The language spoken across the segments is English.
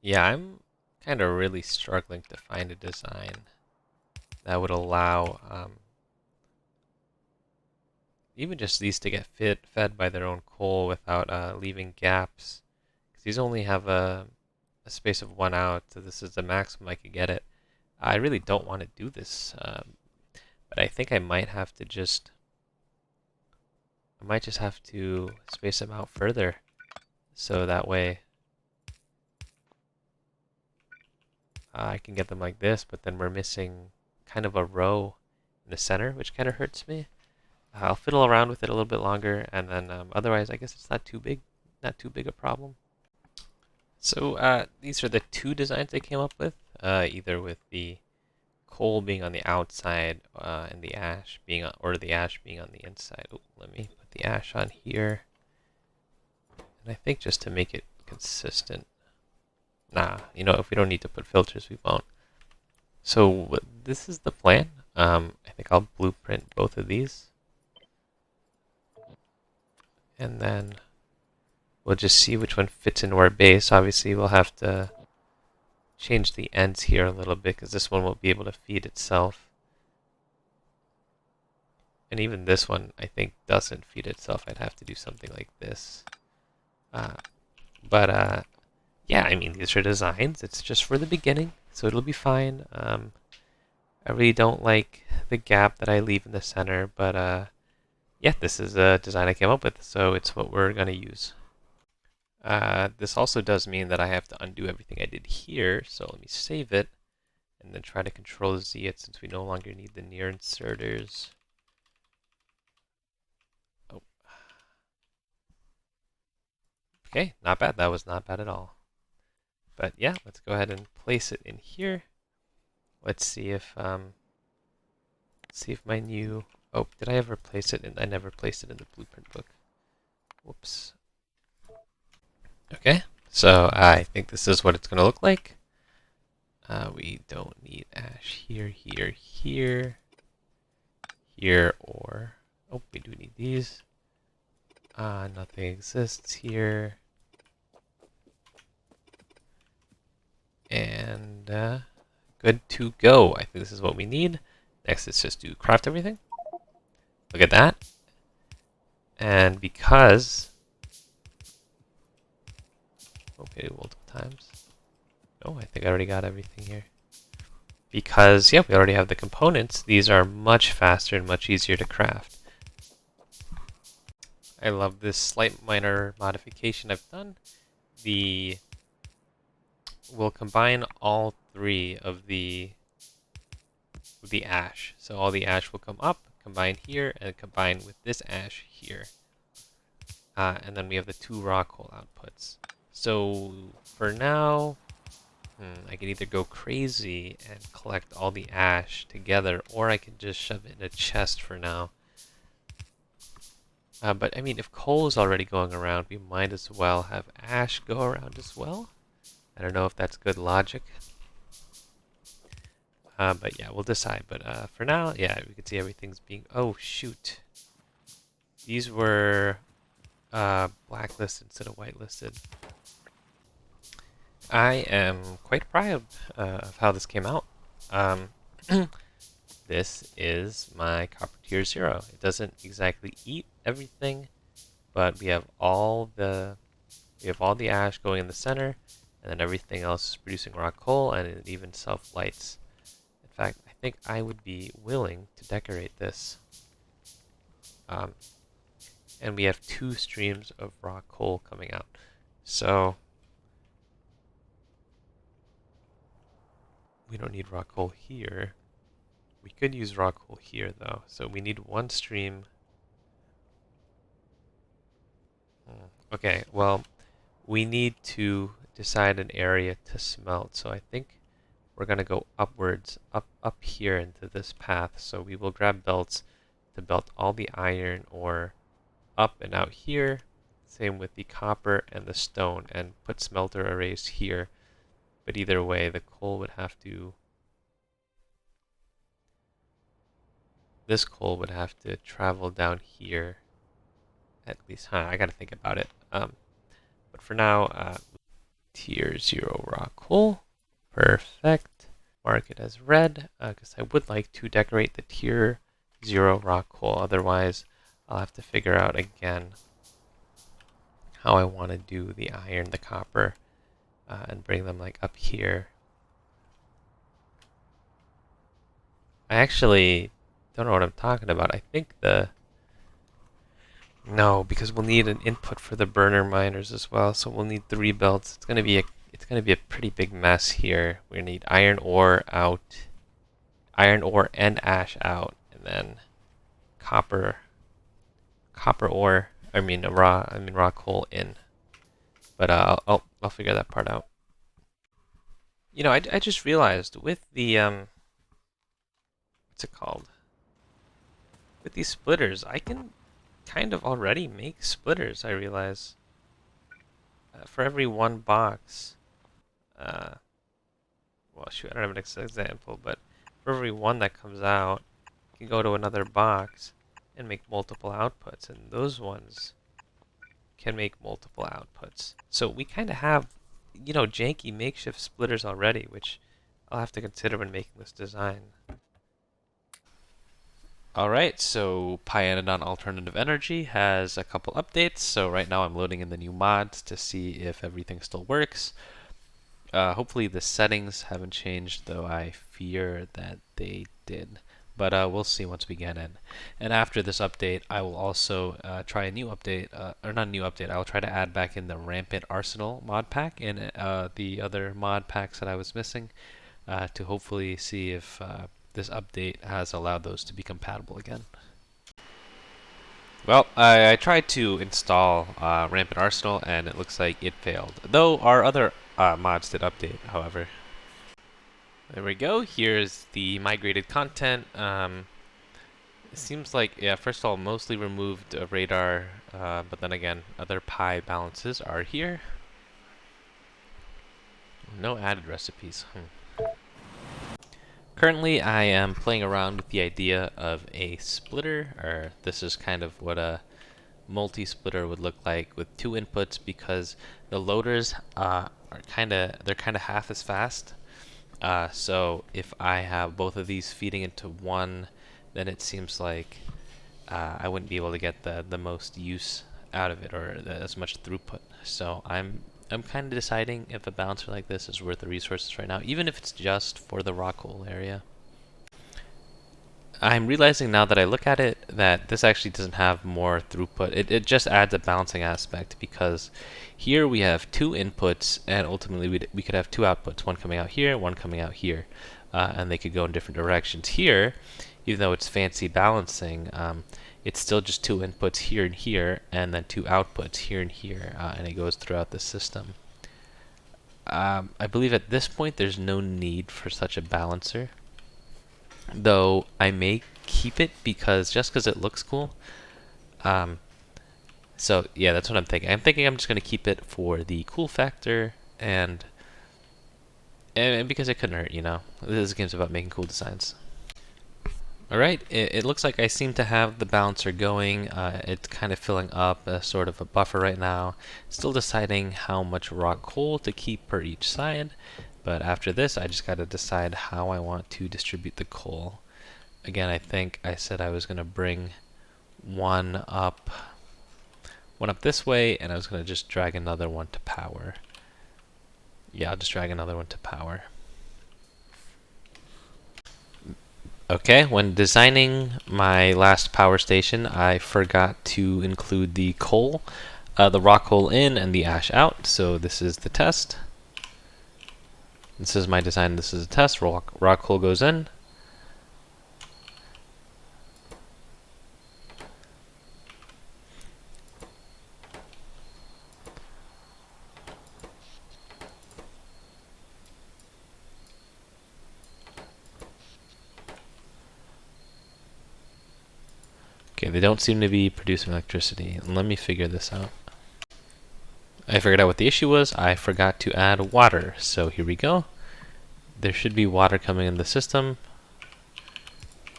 Yeah, I'm kind of really struggling to find a design that would allow even just these to get fed by their own coal without leaving gaps. Because these only have a space of 1 out, so this is the maximum I could get it. I really don't want to do this, but I think I might just have to space them out further, so that way I can get them like this, but then we're missing kind of a row in the center, which kind of hurts me. I'll fiddle around with it a little bit longer, and then otherwise, I guess it's not too big a problem. So these are the two designs they came up with, either with the coal being on the outside and the ash being or the ash being on the inside. Oh, let me put the ash on here, and I think just to make it consistent. Nah, if we don't need to put filters, we won't. So this is the plan. I think I'll blueprint both of these, and then we'll just see which one fits into our base. Obviously, we'll have to change the ends here a little bit because this one won't be able to feed itself. And even this one, I think, doesn't feed itself. I'd have to do something like this. But yeah, I mean, these are designs. It's just for the beginning, so it'll be fine. I really don't like the gap that I leave in the center, but yeah, this is a design I came up with, so it's what we're going to use. This also does mean that I have to undo everything I did here, so let me save it, and then try to Control Z it since we no longer need the near inserters. Oh. Okay, not bad. That was not bad at all. But yeah, let's go ahead and place it in here. Let's see if my new... Oh, did I ever place it in? I never placed it in the blueprint book. Whoops. Okay, so I think this is what it's going to look like. We don't need ash here, here, here, or... Oh, we do need these. Nothing exists here. And good to go. I think this is what we need. Next, let's just do craft everything. Look at that. And because... Okay, multiple times. Oh, I think I already got everything here. Because, yeah, we already have the components. These are much faster and much easier to craft. I love this slight minor modification I've done. We'll combine all three of the ash. So all the ash will come up, combine here, and combine with this ash here. And then we have the two raw coal outputs. So for now, I can either go crazy and collect all the ash together, or I can just shove it in a chest for now. But I mean, if coal is already going around, we might as well have ash go around as well. I don't know if that's good logic. But yeah, we'll decide. But for now, yeah, we can see everything's being... Oh, shoot. These were blacklisted instead of whitelisted. I am quite proud of how this came out. This is my copper tier 0. It doesn't exactly eat everything, but we have all the ash going in the center, and then everything else is producing raw coal, and it even self-lights. In fact, I think I would be willing to decorate this. And we have 2 streams of raw coal coming out. So we don't need raw coal here. We could use raw coal here, though. So we need 1 stream. Okay, well, we need to decide an area to smelt. So I think we're going to go upwards, up here into this path. So we will grab belts to belt all the iron ore up and out here. Same with the copper and the stone, and put smelter arrays here. But either way, the coal would have to... This coal would have to travel down here. At least, I gotta think about it. But for now, Tier 0 rock coal. Perfect. Mark it as red, because I would like to decorate the tier 0 rock coal. Otherwise, I'll have to figure out again how I want to do the iron, the copper, and bring them like up here. I actually don't know what I'm talking about. I think no, because we'll need an input for the burner miners as well. So we'll need 3 belts. It's gonna be a pretty big mess here. We're gonna need iron ore out, iron ore and ash out, and then copper ore. Raw coal in. But I'll figure that part out. You know, I just realized with the what's it called? With these splitters, I can kind of already make splitters. I realize for every 1 box. Well, shoot, I don't have an example, but for every 1 that comes out, you can go to another box and make multiple outputs, and those ones can make multiple outputs. So we kind of have, you know, janky makeshift splitters already, which I'll have to consider when making this design. Alright, so Pyanodon Alternative Energy has a couple updates. So right now I'm loading in the new mods to see if everything still works. Hopefully the settings haven't changed, though I fear that they did. But we'll see once we get in. And after this update, I will also try a new update, or not a new update, I will try to add back in the Rampant Arsenal mod pack and the other mod packs that I was missing to hopefully see if this update has allowed those to be compatible again. Well, I tried to install Rampant Arsenal and it looks like it failed. Though our other mods did update, however. There we go. Here's the migrated content. It seems like, yeah, first of all, mostly removed radar, but then again, other pi balances are here. No added recipes. Currently, I am playing around with the idea of a splitter, or this is kind of what a multi-splitter would look like with 2 inputs, because the loaders they're kind of half as fast. So if I have both of these feeding into one, then it seems like I wouldn't be able to get the most use out of it, or as much throughput. So I'm kind of deciding if a balancer like this is worth the resources right now, even if it's just for the rock hole area. I'm realizing now that I look at it that this actually doesn't have more throughput. It just adds a balancing aspect, because here we have 2 inputs and ultimately we could have 2 outputs, one coming out here, one coming out here, and they could go in different directions. Here, even though it's fancy balancing, it's still just 2 inputs here and here, and then 2 outputs here and here, and it goes throughout the system. I believe at this point there's no need for such a balancer, though I may keep it just because it looks cool. So yeah, that's what I'm thinking. I'm thinking I'm just going to keep it for the cool factor, and because it couldn't hurt, you know. This game's about making cool designs. Alright, it looks like I seem to have the balancer going. It's kind of filling up a sort of a buffer right now. Still deciding how much rock coal to keep per each side. But after this, I just got to decide how I want to distribute the coal. Again, I think I said I was going to bring one up this way, and I was going to just drag another one to power. Yeah, I'll just drag another one to power. Okay, when designing my last power station, I forgot to include the coal, the rock coal in and the ash out. So this is the test. This is my design. This is a test. Rock coal goes in. Okay, they don't seem to be producing electricity. Let me figure this out. I figured out what the issue was. I forgot to add water. So here we go. There should be water coming in the system.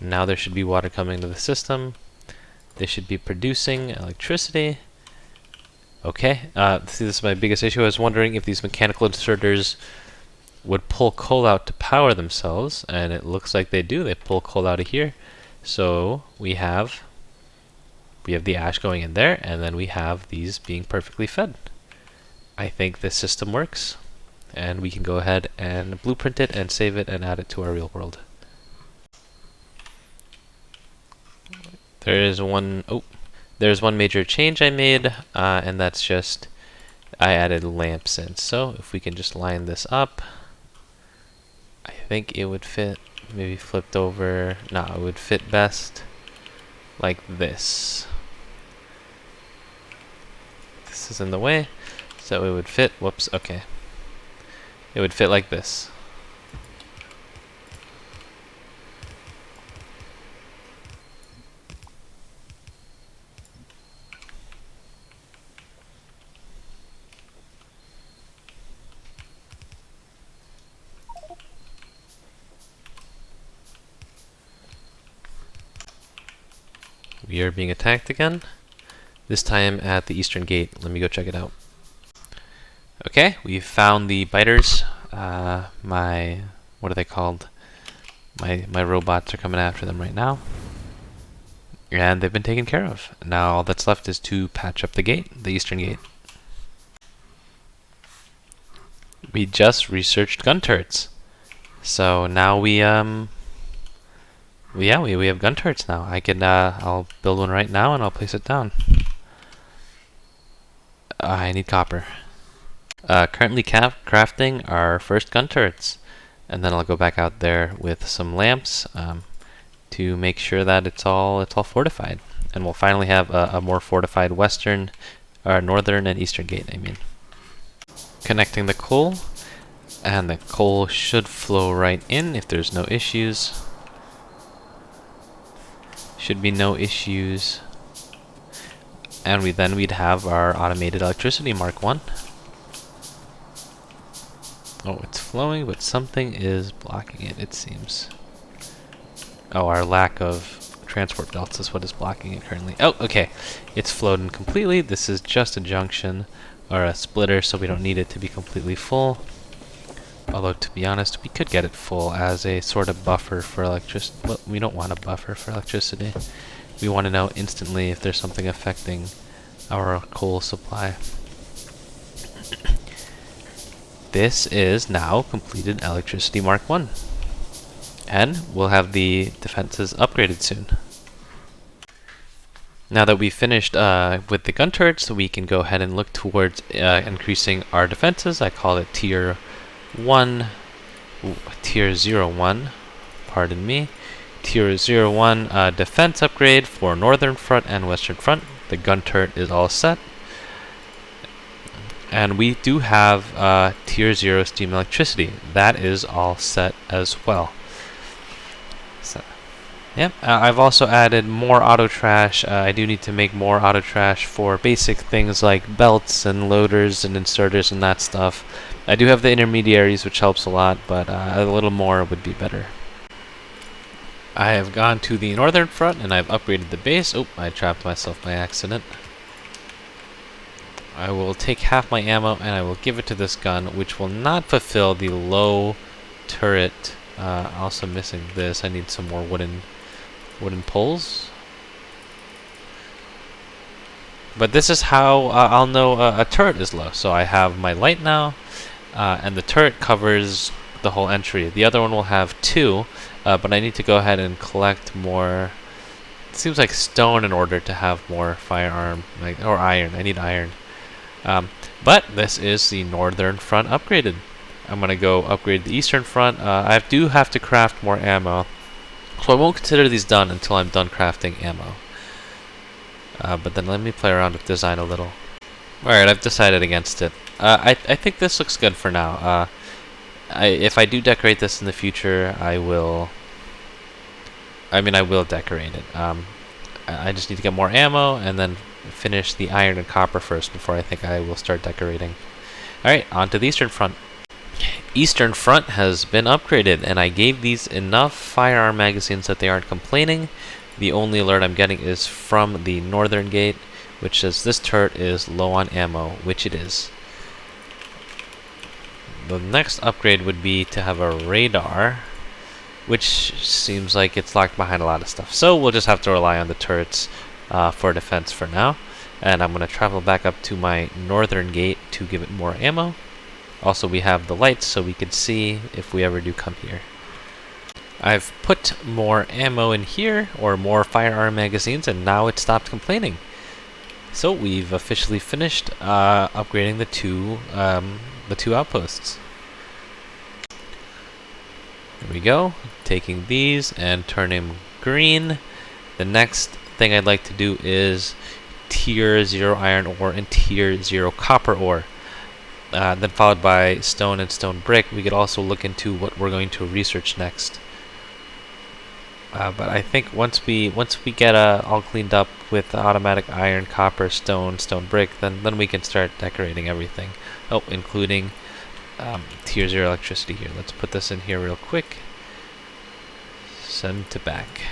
Now there should be water coming into the system. They should be producing electricity. Okay, see, this is my biggest issue. I was wondering if these mechanical inserters would pull coal out to power themselves, and it looks like they do. They pull coal out of here. So we have the ash going in there, and then we have these being perfectly fed. I think this system works, and we can go ahead and blueprint it and save it and add it to our real world. There's one major change I made, and that's just I added lamps in. So if we can just line this up, I think it would fit. Maybe flipped over. No, it would fit best like this. This is in the way, so it would fit. Whoops, okay. It would fit like this. We are being attacked again. This time at the eastern gate. Let me go check it out. Okay, we found the biters. What are they called? My robots are coming after them right now. And they've been taken care of. Now all that's left is to patch up the gate, the eastern gate. We just researched gun turrets. So now we have gun turrets now. I'll build one right now and I'll place it down. I need copper. Currently crafting our first gun turrets, and then I'll go back out there with some lamps to make sure that it's all fortified, and we'll finally have a more fortified northern and eastern gate. I mean, connecting the coal, and the coal should flow right in if there's no issues. Should be no issues, and we'd have our automated electricity Mark 1. Oh, it's flowing, but something is blocking it, it seems. Oh, our lack of transport belts is what is blocking it currently. Oh, okay. It's floating completely. This is just a junction or a splitter, so we don't need it to be completely full. Although, to be honest, we could get it full as a sort of buffer for electricity. Well, we don't want a buffer for electricity. We want to know instantly if there's something affecting our coal supply. This is now completed electricity Mark 1. And we'll have the defenses upgraded soon. Now that we've finished with the gun turrets, we can go ahead and look towards increasing our defenses. I call it tier 01, pardon me. Tier 01 defense upgrade for northern front and western front. The gun turret is all set. And we do have tier 0 steam electricity. That is all set as well. So, yep. I've also added more auto trash. I do need to make more auto trash for basic things like belts and loaders and inserters and that stuff. I do have the intermediaries, which helps a lot, but a little more would be better. I have gone to the northern front and I've upgraded the base. Oh, I trapped myself by accident. I will take half my ammo and I will give it to this gun, which will not fulfill the low turret. Also missing this. I need some more wooden poles. But this is how I'll know a turret is low. So I have my light now, and the turret covers the whole entry. The other one will have 2, but I need to go ahead and collect more. It seems like stone in order to have more firearm, or iron. I need iron. But this is the northern front upgraded. I'm going to go upgrade the eastern front. I do have to craft more ammo, so I won't consider these done until I'm done crafting ammo. But then let me play around with design a little. Alright, I've decided against it. I think this looks good for now. If I do decorate this in the future, I will decorate it. I just need to get more ammo and then finish the iron and copper first before I think I will start decorating. Alright, on to the eastern front. Eastern front has been upgraded, and I gave these enough firearm magazines that they aren't complaining. The only alert I'm getting is from the northern gate, which says this turret is low on ammo, which it is. The next upgrade would be to have a radar, which seems like it's locked behind a lot of stuff. So we'll just have to rely on the turrets for defense for now. And I'm going to travel back up to my northern gate to give it more ammo. Also, we have the lights so we can see if we ever do come here. I've put more ammo in here, or more firearm magazines, and now it stopped complaining. So we've officially finished upgrading the two outposts. There we go. Taking these and turning them green. The next thing I'd like to do is tier 0 iron ore and tier 0 copper ore. Then followed by stone and stone brick. We could also look into what we're going to research next. But I think once we get all cleaned up with automatic iron, copper, stone brick, then we can start decorating everything. Oh, including tier 0 electricity here. Let's put this in here real quick. Send to back.